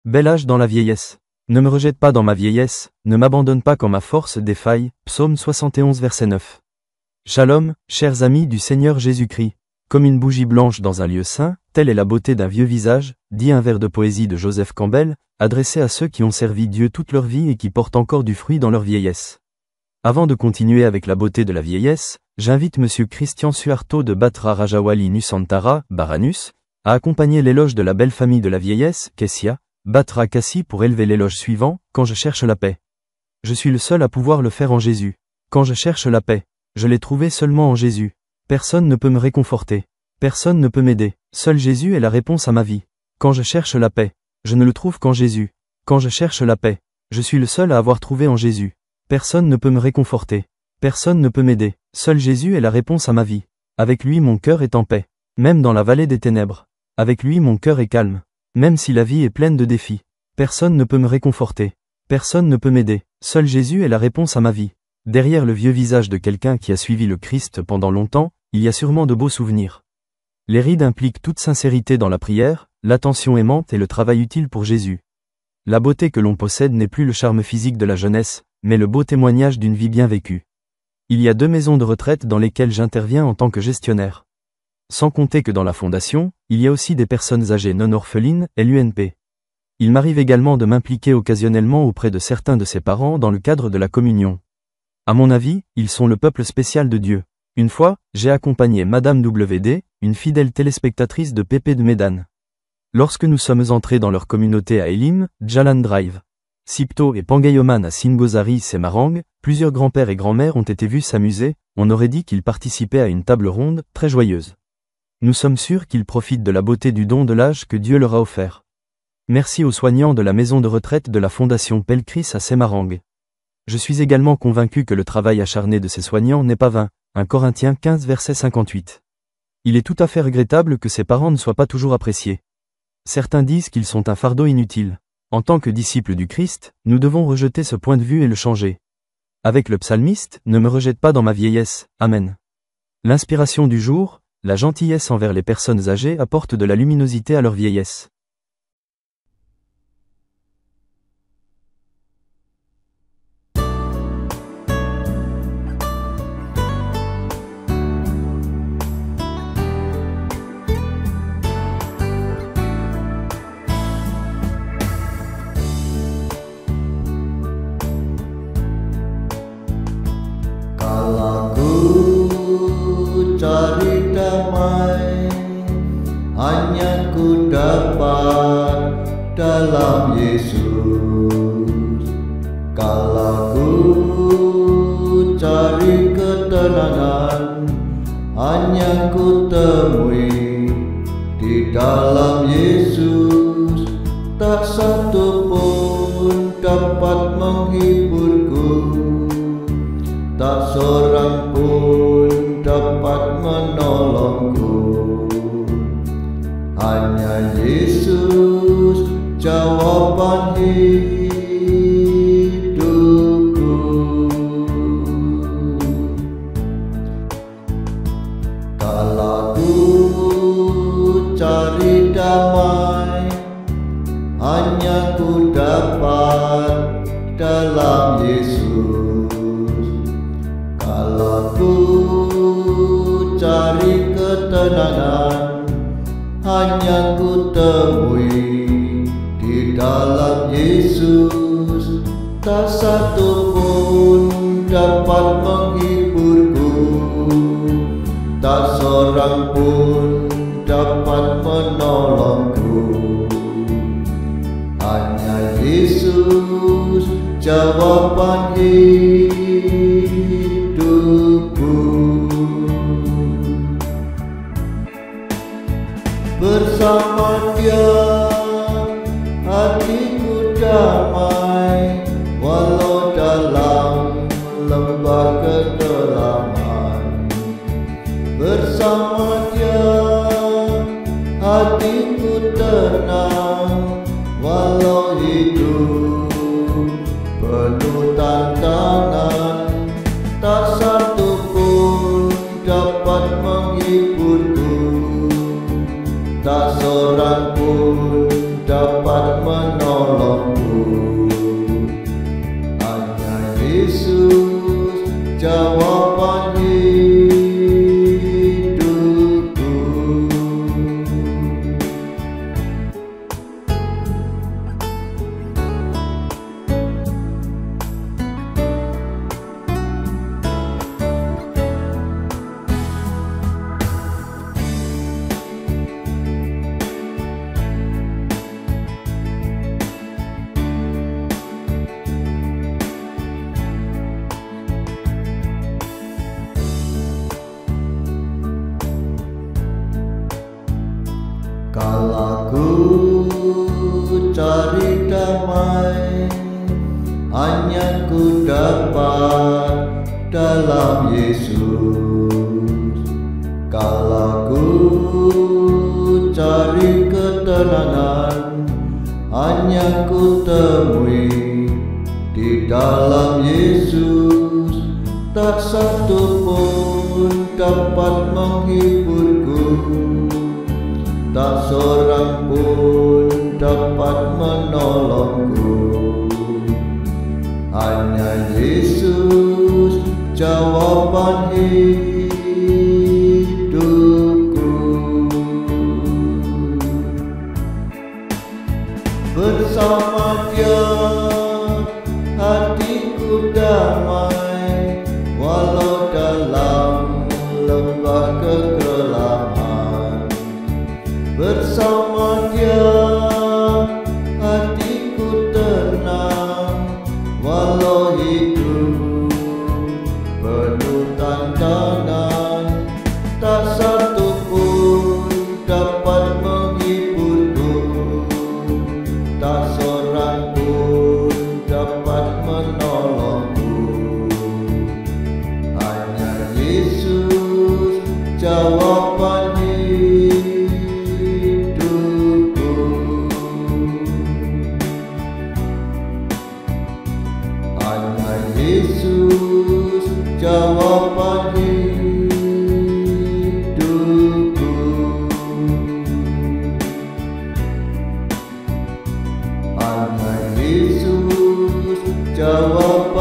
Bel âge dans la vieillesse. Ne me rejette pas dans ma vieillesse, ne m'abandonne pas quand ma force défaille. Psaume 71 verset 9. Shalom, chers amis du Seigneur Jésus-Christ. Comme une bougie blanche dans un lieu saint, telle est la beauté d'un vieux visage, dit un vers de poésie de Joseph Campbell, adressé à ceux qui ont servi Dieu toute leur vie et qui portent encore du fruit dans leur vieillesse. Avant de continuer avec la beauté de la vieillesse, j'invite Monsieur Christian Suharto de Batra Rajawali Nusantara, Baranus, à accompagner l'éloge de la belle famille de la vieillesse, Kessia, Batra Kassi pour élever l'éloge suivant, quand je cherche la paix. Je suis le seul à pouvoir le faire en Jésus. Quand je cherche la paix, je l'ai trouvée seulement en Jésus. Personne ne peut me réconforter. Personne ne peut m'aider. Seul Jésus est la réponse à ma vie. Quand je cherche la paix, je ne le trouve qu'en Jésus. Quand je cherche la paix, je suis le seul à avoir trouvé en Jésus. Personne ne peut me réconforter. Personne ne peut m'aider. Seul Jésus est la réponse à ma vie. Avec lui mon cœur est en paix. Même dans la vallée des ténèbres. Avec lui mon cœur est calme. Même si la vie est pleine de défis. Personne ne peut me réconforter. Personne ne peut m'aider. Seul Jésus est la réponse à ma vie. Derrière le vieux visage de quelqu'un qui a suivi le Christ pendant longtemps, il y a sûrement de beaux souvenirs. Les rides impliquent toute sincérité dans la prière, l'attention aimante et le travail utile pour Jésus. La beauté que l'on possède n'est plus le charme physique de la jeunesse, mais le beau témoignage d'une vie bien vécue. Il y a 2 maisons de retraite dans lesquelles j'interviens en tant que gestionnaire. Sans compter que dans la fondation, il y a aussi des personnes âgées non orphelines, LUNP. Il m'arrive également de m'impliquer occasionnellement auprès de certains de ses parents dans le cadre de la communion. À mon avis, ils sont le peuple spécial de Dieu. Une fois, j'ai accompagné Madame WD, une fidèle téléspectatrice de Pépé de Médane. Lorsque nous sommes entrés dans leur communauté à Elim, Jalan Drive, Sipto et Pangayoman à Singosari Semarang, plusieurs grands-pères et grands-mères ont été vus s'amuser, on aurait dit qu'ils participaient à une table ronde, très joyeuse. Nous sommes sûrs qu'ils profitent de la beauté du don de l'âge que Dieu leur a offert. Merci aux soignants de la maison de retraite de la Fondation Pelcris à Semarang. Je suis également convaincu que le travail acharné de ces soignants n'est pas vain. 1 Corinthiens 15 verset 58. Il est tout à fait regrettable que ces parents ne soient pas toujours appréciés. Certains disent qu'ils sont un fardeau inutile. En tant que disciples du Christ, nous devons rejeter ce point de vue et le changer. Avec le psalmiste, ne me rejette pas dans ma vieillesse. Amen. L'inspiration du jour, la gentillesse envers les personnes âgées apporte de la luminosité à leur vieillesse. Cari damai hanya ku dapat dalam Yesus. Kalau ku cari ketenangan hanya ku temui di dalam Yesus. Tak satu pun dapat menghiburku, tak seorang pun dapat menolongku. Hanya Yesus jawaban hidupku. Kalau ku cari damai hanya ku dapat dalam Yesus. Kalau ku cari ketenangan hanya ku temui di dalam Yesus. Tak satu pun dapat menghiburku, tak seorang pun dapat menolongku. Hanya Yesus jawaban hidupku. Bersama Dia hatiku damai, walau dalam lembah kedalaman. Bersama Dia hatiku tenang, walau hidup penuh tantangan. Tak satu pun dapat menghiburku, tak seorang pun dapat menolongku. cari damai hanya ku dapat dalam Yesus. Kalau ku cari ketenangan hanya ku temui di dalam Yesus. Tak satu pun dapat menghiburku, tak seorang pun dapat menolongku. Hanya Yesus jawaban hidupku. Bersama Dia hatiku damai, walau dalam lembah kegelapan. Bersama Dia hatiku tenang, walau hidup penuh tantangan. Tak satu pun dapat menghiburku, tak seorang pun dapat menolongku. Hanya Yesus jawaban hidupku. Hanya Yesus jawaban hidupku. Hanya Yesus jawaban